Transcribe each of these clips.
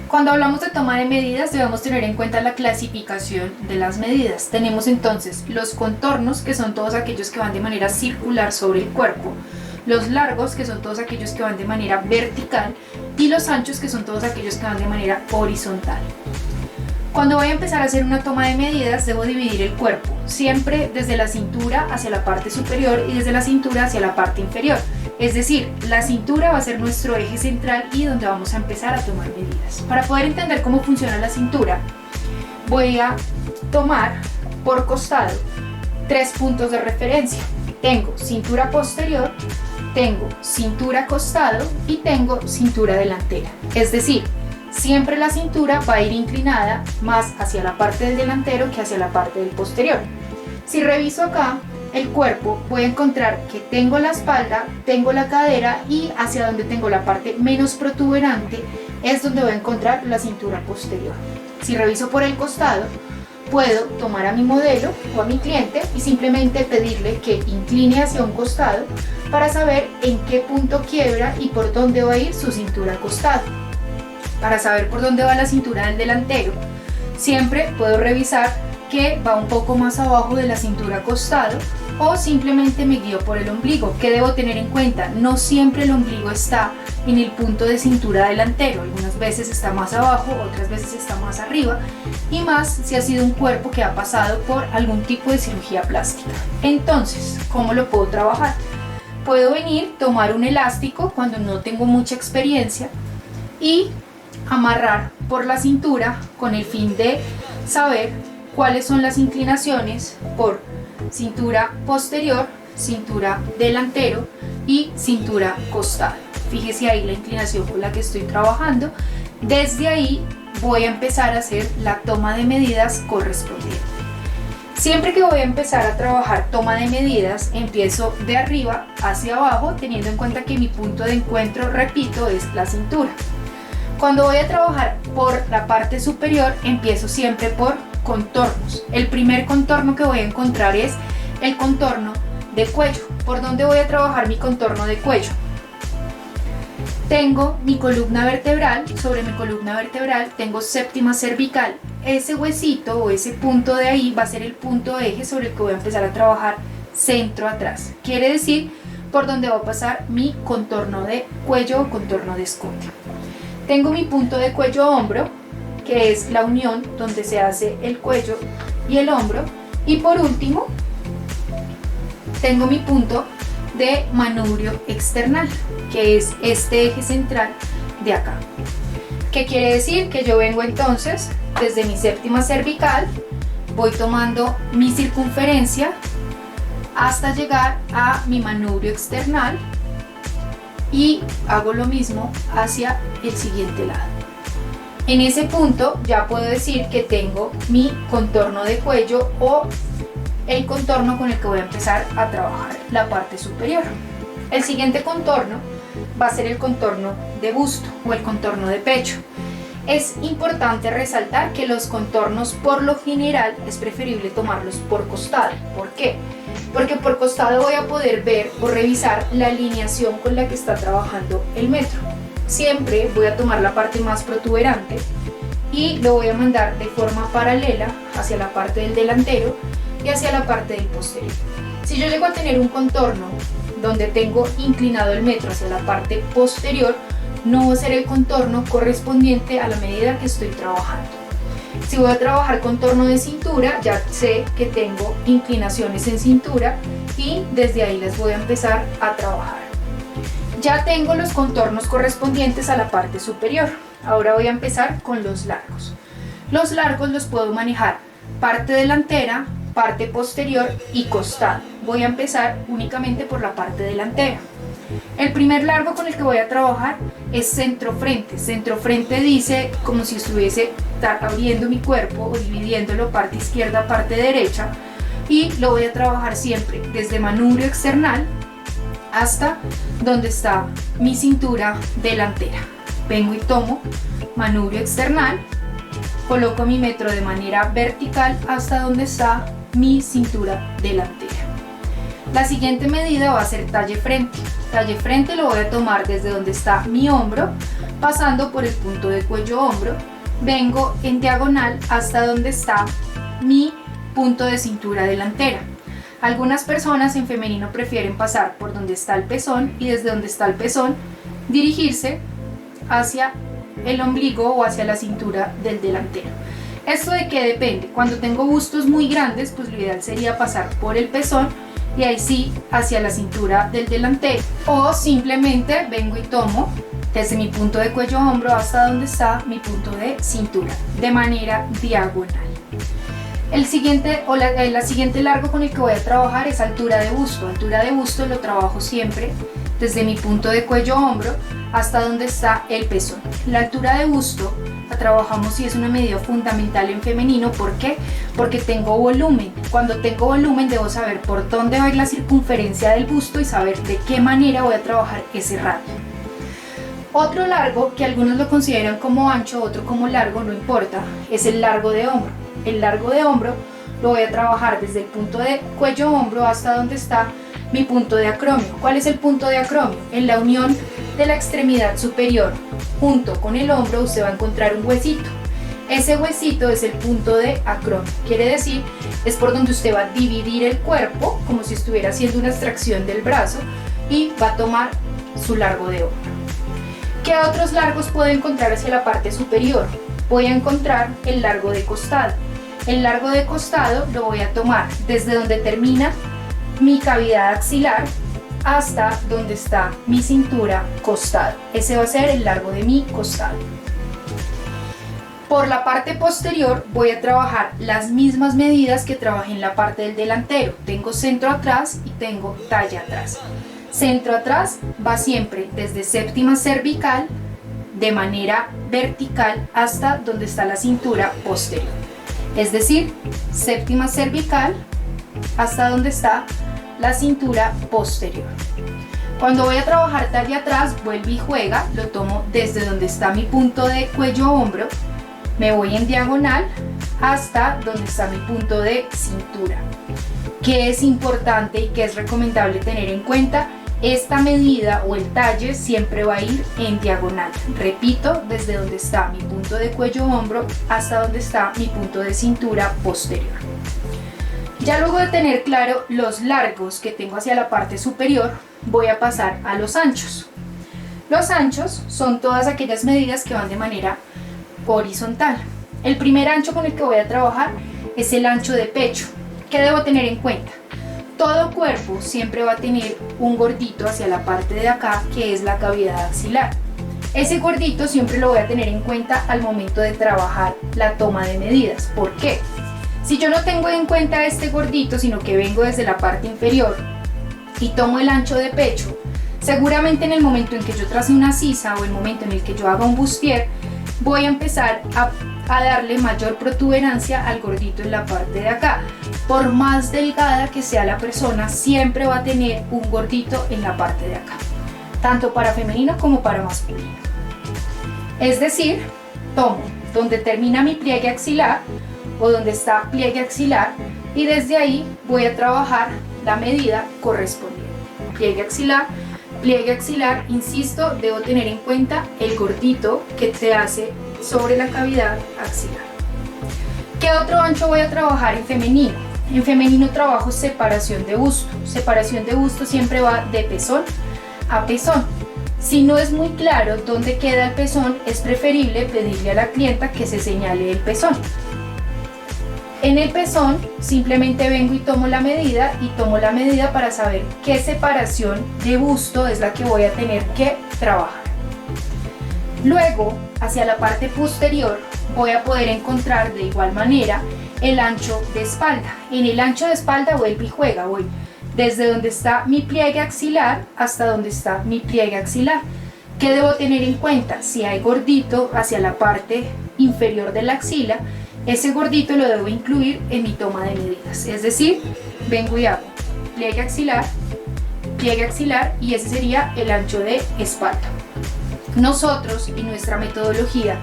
Cuando hablamos de toma de medidas debemos tener en cuenta la clasificación de las medidas. Tenemos entonces los contornos, que son todos aquellos que van de manera circular sobre el cuerpo, los largos, que son todos aquellos que van de manera vertical, y los anchos, que son todos aquellos que van de manera horizontal. Cuando voy a empezar a hacer una toma de medidas debo dividir el cuerpo, siempre desde la cintura hacia la parte superior y desde la cintura hacia la parte inferior. Es decir, la cintura va a ser nuestro eje central y donde vamos a empezar a tomar medidas. Para poder entender cómo funciona la cintura, voy a tomar por costado 3 puntos de referencia. Tengo cintura posterior, tengo cintura costado y tengo cintura delantera. Es decir, siempre la cintura va a ir inclinada más hacia la parte del delantero que hacia la parte del posterior. Si reviso acá el cuerpo, voy a encontrar que tengo la espalda, tengo la cadera y hacia donde tengo la parte menos protuberante es donde voy a encontrar la cintura posterior. Si reviso por el costado, puedo tomar a mi modelo o a mi cliente y simplemente pedirle que incline hacia un costado para saber en qué punto quiebra y por dónde va a ir su cintura costado. Para saber por dónde va la cintura del delantero, siempre puedo revisar que va un poco más abajo de la cintura costado o simplemente me guío por el ombligo. ¿Qué debo tener en cuenta? No siempre el ombligo está en el punto de cintura delantero, algunas veces está más abajo, otras veces está más arriba, y más si ha sido un cuerpo que ha pasado por algún tipo de cirugía plástica. Entonces, ¿cómo lo puedo trabajar? Puedo venir, tomar un elástico cuando no tengo mucha experiencia y amarrar por la cintura con el fin de saber cuáles son las inclinaciones por cintura posterior, cintura delantero y cintura costado. Fíjese ahí la inclinación con la que estoy trabajando. Desde ahí voy a empezar a hacer la toma de medidas correspondiente. Siempre que voy a empezar a trabajar toma de medidas, empiezo de arriba hacia abajo, teniendo en cuenta que mi punto de encuentro, repito, es la cintura. Cuando voy a trabajar por la parte superior, empiezo siempre por contornos. El primer contorno que voy a encontrar es el contorno de cuello. ¿Por dónde voy a trabajar mi contorno de cuello? Tengo mi columna vertebral, sobre mi columna vertebral tengo séptima cervical. Ese huesito o ese punto de ahí va a ser el punto eje sobre el que voy a empezar a trabajar centro atrás. Quiere decir por donde va a pasar mi contorno de cuello o contorno de escote. Tengo mi punto de cuello-hombro, que es la unión donde se hace el cuello y el hombro. Y por último, tengo mi punto de manubrio external, que es este eje central de acá. ¿Qué quiere decir? Que yo vengo entonces desde mi séptima cervical, voy tomando mi circunferencia hasta llegar a mi manubrio external y hago lo mismo hacia el siguiente lado. En ese punto ya puedo decir que tengo mi contorno de cuello o el contorno con el que voy a empezar a trabajar la parte superior. El siguiente contorno va a ser el contorno de busto o el contorno de pecho. Es importante resaltar que los contornos por lo general es preferible tomarlos por costado. ¿Por qué? Porque por costado voy a poder ver o revisar la alineación con la que está trabajando el metro. Siempre voy a tomar la parte más protuberante y lo voy a mandar de forma paralela hacia la parte del delantero y hacia la parte del posterior. Si yo llego a tener un contorno donde tengo inclinado el metro hacia la parte posterior, no va a ser el contorno correspondiente a la medida que estoy trabajando. Si voy a trabajar contorno de cintura, ya sé que tengo inclinaciones en cintura y desde ahí las voy a empezar a trabajar. Ya tengo los contornos correspondientes a la parte superior. Ahora voy a empezar con los largos. Los largos los puedo manejar parte delantera, parte posterior y costado. Voy a empezar únicamente por la parte delantera. El primer largo con el que voy a trabajar es centro-frente. Centro-frente dice como si estuviese abriendo mi cuerpo o dividiéndolo parte izquierda, parte derecha, y lo voy a trabajar siempre desde manubrio external hasta donde está mi cintura delantera. Vengo y tomo manubrio external, coloco mi metro de manera vertical hasta donde está mi cintura delantera. La siguiente medida va a ser talle frente. Talle frente lo voy a tomar desde donde está mi hombro, pasando por el punto de cuello-hombro, vengo en diagonal hasta donde está mi punto de cintura delantera. Algunas personas en femenino prefieren pasar por donde está el pezón y desde donde está el pezón dirigirse hacia el ombligo o hacia la cintura del delantero. ¿Esto de qué depende? Cuando tengo bustos muy grandes, pues lo ideal sería pasar por el pezón y ahí sí hacia la cintura del delantero, o simplemente vengo y tomo desde mi punto de cuello hombro hasta donde está mi punto de cintura de manera diagonal. El siguiente la siguiente largo con el que voy a trabajar es altura de busto. Altura de busto lo trabajo siempre desde mi punto de cuello hombro hasta donde está el pezón. La altura de busto la trabajamos y es una medida fundamental en femenino. ¿Por qué? Porque tengo volumen. Cuando tengo volumen debo saber por dónde va a ir la circunferencia del busto y saber de qué manera voy a trabajar ese radio. Otro largo que algunos lo consideran como ancho, otro como largo, no importa, es el largo de hombro. El largo de hombro lo voy a trabajar desde el punto de cuello hombro hasta donde está mi punto de acromio. ¿Cuál es el punto de acromio? En la unión de la extremidad superior junto con el hombro usted va a encontrar un huesito. Ese huesito es el punto de acromio. Quiere decir, es por donde usted va a dividir el cuerpo como si estuviera haciendo una extracción del brazo y va a tomar su largo de hombro. ¿Qué otros largos puedo encontrar hacia la parte superior? Voy a encontrar el largo de costado. El largo de costado lo voy a tomar desde donde termina mi cavidad axilar hasta donde está mi cintura costado. Ese va a ser el largo de mi costado. Por la parte posterior voy a trabajar las mismas medidas que trabajé en la parte del delantero. Tengo centro atrás y tengo talle atrás. Centro atrás va siempre desde séptima cervical de manera vertical hasta donde está la cintura posterior. Es decir, séptima cervical hasta donde está la cintura posterior. Cuando voy a trabajar talle atrás, vuelve y juega, lo tomo desde donde está mi punto de cuello-hombro, me voy en diagonal hasta donde está mi punto de cintura. ¿Qué es importante y qué es recomendable tener en cuenta? Esta medida o el talle siempre va a ir en diagonal. Repito, desde donde está mi punto de cuello-hombro hasta donde está mi punto de cintura posterior. Ya luego de tener claro los largos que tengo hacia la parte superior, voy a pasar a los anchos. Los anchos son todas aquellas medidas que van de manera horizontal. El primer ancho con el que voy a trabajar es el ancho de pecho. ¿Qué debo tener en cuenta? Todo cuerpo siempre va a tener un gordito hacia la parte de acá, que es la cavidad axilar. Ese gordito siempre lo voy a tener en cuenta al momento de trabajar la toma de medidas. ¿Por qué? Si yo no tengo en cuenta este gordito, sino que vengo desde la parte inferior y tomo el ancho de pecho, seguramente en el momento en que yo trace una sisa o el momento en el que yo haga un bustier, voy a empezar a darle mayor protuberancia al gordito en la parte de acá. Por más delgada que sea la persona, siempre va a tener un gordito en la parte de acá, tanto para femenino como para masculino. Es decir, tomo donde termina mi pliegue axilar o donde está pliegue axilar y desde ahí voy a trabajar la medida correspondiente. Pliegue axilar, insisto, debo tener en cuenta el gordito que se hace sobre la cavidad axilar. ¿Qué otro ancho voy a trabajar en femenino? En femenino trabajo separación de busto. Separación de busto siempre va de pezón a pezón. Si no es muy claro dónde queda el pezón, es preferible pedirle a la clienta que se señale el pezón. En el pezón simplemente vengo y tomo la medida para saber qué separación de busto es la que voy a tener que trabajar. Luego, hacia la parte posterior, voy a poder encontrar de igual manera el ancho de espalda. En el ancho de espalda vuelvo y juega, voy desde donde está mi pliegue axilar hasta donde está mi pliegue axilar. ¿Qué debo tener en cuenta? Si hay gordito hacia la parte inferior de la axila, ese gordito lo debo incluir en mi toma de medidas. Es decir, vengo y hago pliegue axilar y ese sería el ancho de espalda. Nosotros en nuestra metodología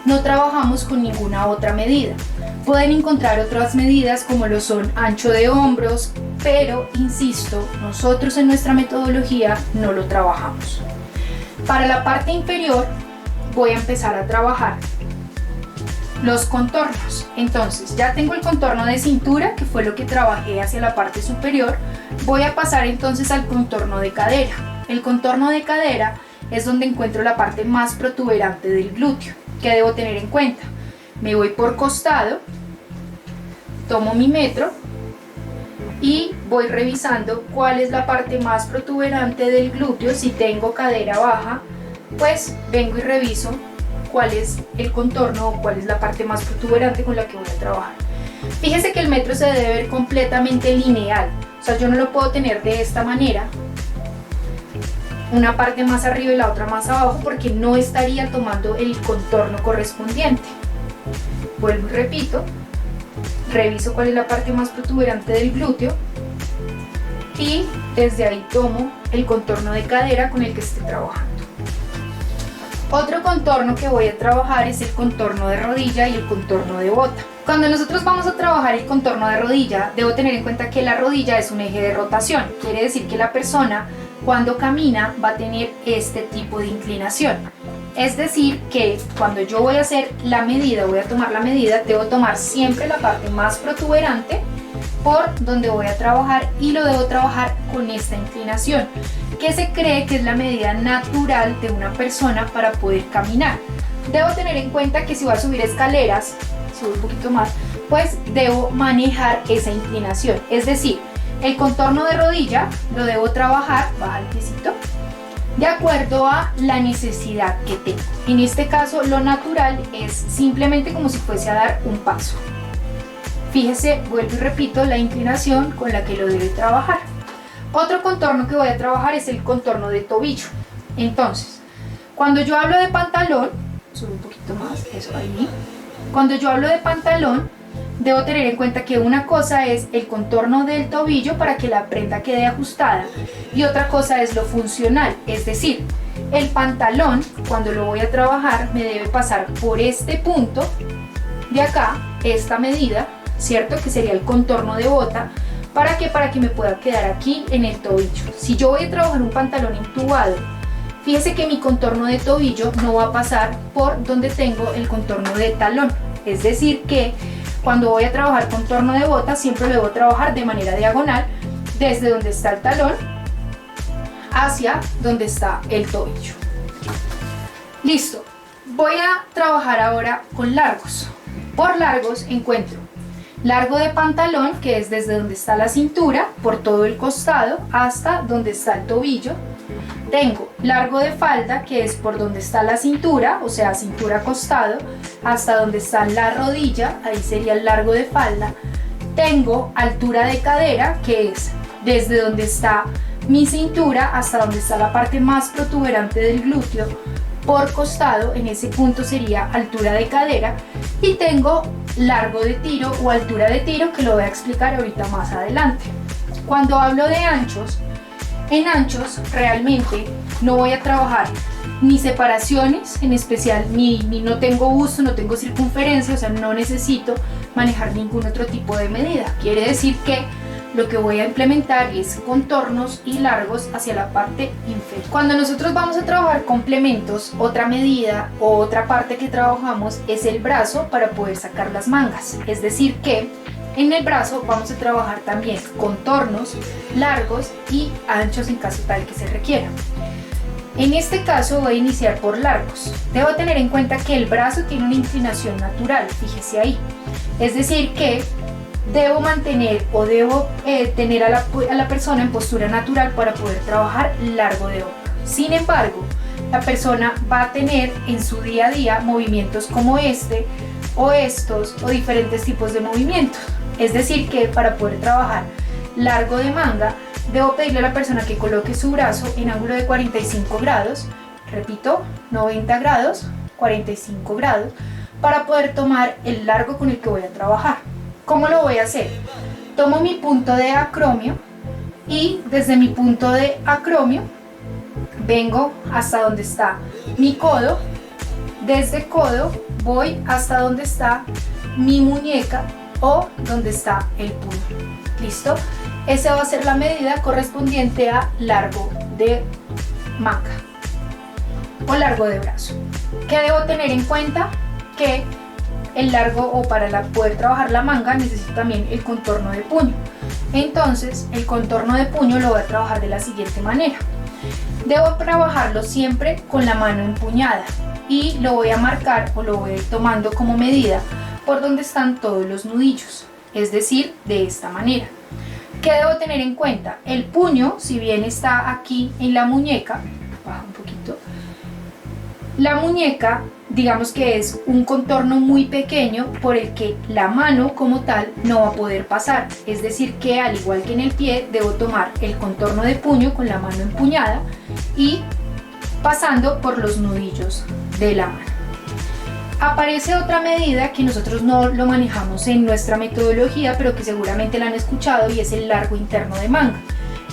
no trabajamos con ninguna otra medida. Pueden encontrar otras medidas como lo son ancho de hombros, pero insisto, nosotros en nuestra metodología no lo trabajamos. Para la parte inferior voy a empezar a trabajar los contornos. Entonces ya tengo el contorno de cintura, que fue lo que trabajé hacia la parte superior. Voy a pasar entonces al contorno de cadera. El contorno de cadera es donde encuentro la parte más protuberante del glúteo. ¿Qué debo tener en cuenta? Me voy por costado, tomo mi metro y voy revisando cuál es la parte más protuberante del glúteo. Si tengo cadera baja, pues vengo y reviso cuál es el contorno o cuál es la parte más protuberante con la que voy a trabajar. Fíjese que el metro se debe ver completamente lineal, o sea, yo no lo puedo tener de esta manera, una parte más arriba y la otra más abajo, porque no estaría tomando el contorno correspondiente. Vuelvo y repito, reviso cuál es la parte más protuberante del glúteo y desde ahí tomo el contorno de cadera con el que esté trabajando. Otro contorno que voy a trabajar es el contorno de rodilla y el contorno de bota. Cuando nosotros vamos a trabajar el contorno de rodilla, debo tener en cuenta que la rodilla es un eje de rotación. Quiere decir que la persona cuando camina va a tener este tipo de inclinación. Es decir, que cuando yo voy a hacer la medida, voy a tomar la medida, debo tomar siempre la parte más protuberante por donde voy a trabajar y lo debo trabajar con esta inclinación, que se cree que es la medida natural de una persona para poder caminar. Debo tener en cuenta que si voy a subir escaleras, subo un poquito más, pues debo manejar esa inclinación. Es decir, el contorno de rodilla lo debo trabajar, baja el piecito, de acuerdo a la necesidad que tengo. En este caso, lo natural es simplemente como si fuese a dar un paso. Fíjese, vuelvo y repito, la inclinación con la que lo debe trabajar. Otro contorno que voy a trabajar es el contorno de tobillo. Entonces, cuando yo hablo de pantalón, subo un poquito más, eso ahí. Cuando yo hablo de pantalón, debo tener en cuenta que una cosa es el contorno del tobillo para que la prenda quede ajustada y otra cosa es lo funcional, es decir, el pantalón cuando lo voy a trabajar me debe pasar por este punto de acá, esta medida, ¿cierto? Que sería el contorno de bota. ¿Para qué? Para que me pueda quedar aquí en el tobillo. Si yo voy a trabajar un pantalón entubado, fíjese que mi contorno de tobillo no va a pasar por donde tengo el contorno de talón, es decir que cuando voy a trabajar contorno de bota siempre lo debo trabajar de manera diagonal desde donde está el talón hacia donde está el tobillo. Listo, voy a trabajar ahora con largos. Por largos encuentro largo de pantalón, que es desde donde está la cintura por todo el costado hasta donde está el tobillo. Tengo largo de falda, que es por donde está la cintura, o sea, cintura costado, hasta donde está la rodilla, ahí sería el largo de falda. Tengo altura de cadera, que es desde donde está mi cintura hasta donde está la parte más protuberante del glúteo por costado, en ese punto sería altura de cadera. Y tengo largo de tiro o altura de tiro, que lo voy a explicar ahorita más adelante. Cuando hablo de anchos, en anchos realmente no voy a trabajar ni separaciones, en especial ni no tengo busto, no tengo circunferencia, o sea, no necesito manejar ningún otro tipo de medida. Quiere decir que lo que voy a implementar es contornos y largos hacia la parte inferior. Cuando nosotros vamos a trabajar complementos, otra medida o otra parte que trabajamos es el brazo para poder sacar las mangas. Es decir que en el brazo vamos a trabajar también contornos, largos y anchos en caso tal que se requiera. En este caso voy a iniciar por largos. Debo tener en cuenta que el brazo tiene una inclinación natural, fíjese ahí. Es decir que debo mantener o debo tener a la persona en postura natural para poder trabajar largo de hombro. Sin embargo, la persona va a tener en su día a día movimientos como este o estos o diferentes tipos de movimientos. Es decir que para poder trabajar largo de manga, debo pedirle a la persona que coloque su brazo en ángulo de 45 grados, repito, 90 grados, 45 grados, para poder tomar el largo con el que voy a trabajar. ¿Cómo lo voy a hacer? Tomo mi punto de acromio y desde mi punto de acromio vengo hasta donde está mi codo. Desde codo voy hasta donde está mi muñeca o donde está el puño. ¿Listo? Esa va a ser la medida correspondiente a largo de manga o largo de brazo. ¿Qué debo tener en cuenta? Que el largo, o para poder trabajar la manga, necesito también el contorno de puño. Entonces el contorno de puño lo voy a trabajar de la siguiente manera. Debo trabajarlo siempre con la mano empuñada y lo voy a marcar o lo voy a ir tomando como medida por donde están todos los nudillos, es decir, de esta manera. ¿Qué debo tener en cuenta? El puño, si bien está aquí en la muñeca, bajo un poquito, la muñeca, digamos que es un contorno muy pequeño por el que la mano como tal no va a poder pasar. Es decir que al igual que en el pie, debo tomar el contorno de puño con la mano empuñada y pasando por los nudillos de la mano. Aparece otra medida que nosotros no lo manejamos en nuestra metodología, pero que seguramente la han escuchado, y es el largo interno de manga.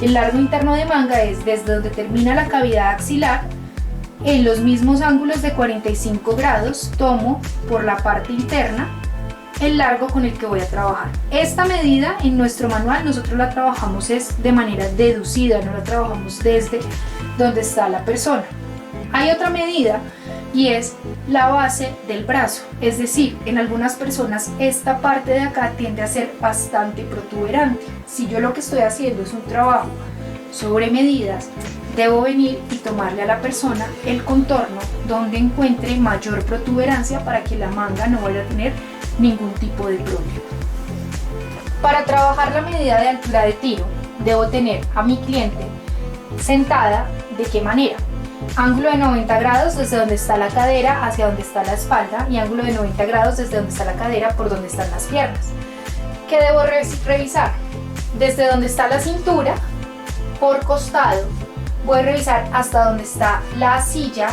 El largo interno de manga es desde donde termina la cavidad axilar, en los mismos ángulos de 45 grados, tomo por la parte interna el largo con el que voy a trabajar. Esta medida en nuestro manual nosotros la trabajamos es de manera deducida, no la trabajamos desde donde está la persona. Hay otra medida y es la base del brazo, es decir, en algunas personas esta parte de acá tiende a ser bastante protuberante. Si yo lo que estoy haciendo es un trabajo sobre medidas, debo venir y tomarle a la persona el contorno donde encuentre mayor protuberancia para que la manga no vaya a tener ningún tipo de problema. Para trabajar la medida de altura de tiro, debo tener a mi cliente sentada. ¿De qué manera? Ángulo de 90 grados desde donde está la cadera hacia donde está la espalda, y ángulo de 90 grados desde donde está la cadera por donde están las piernas. ¿Qué debo revisar? Desde donde está la cintura, por costado, voy a revisar hasta donde está la silla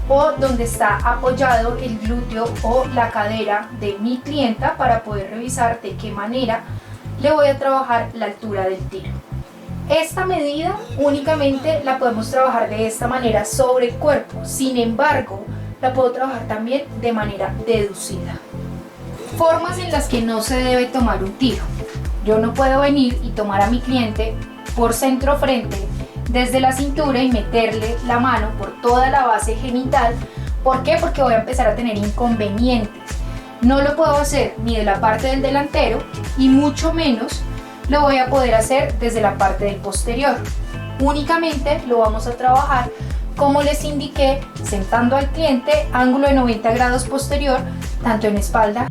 o donde está apoyado el glúteo o la cadera de mi clienta, para poder revisar de qué manera le voy a trabajar la altura del tiro. Esta medida únicamente la podemos trabajar de esta manera sobre el cuerpo, sin embargo la puedo trabajar también de manera deducida. Formas en las que no se debe tomar un tiro. Yo no puedo venir y tomar a mi cliente por centro frente desde la cintura y meterle la mano por toda la base genital. ¿Por qué? Porque voy a empezar a tener inconvenientes. No lo puedo hacer ni de la parte del delantero y mucho menos lo voy a poder hacer desde la parte del posterior. Únicamente lo vamos a trabajar como les indiqué, sentando al cliente, ángulo de 90 grados posterior, tanto en espalda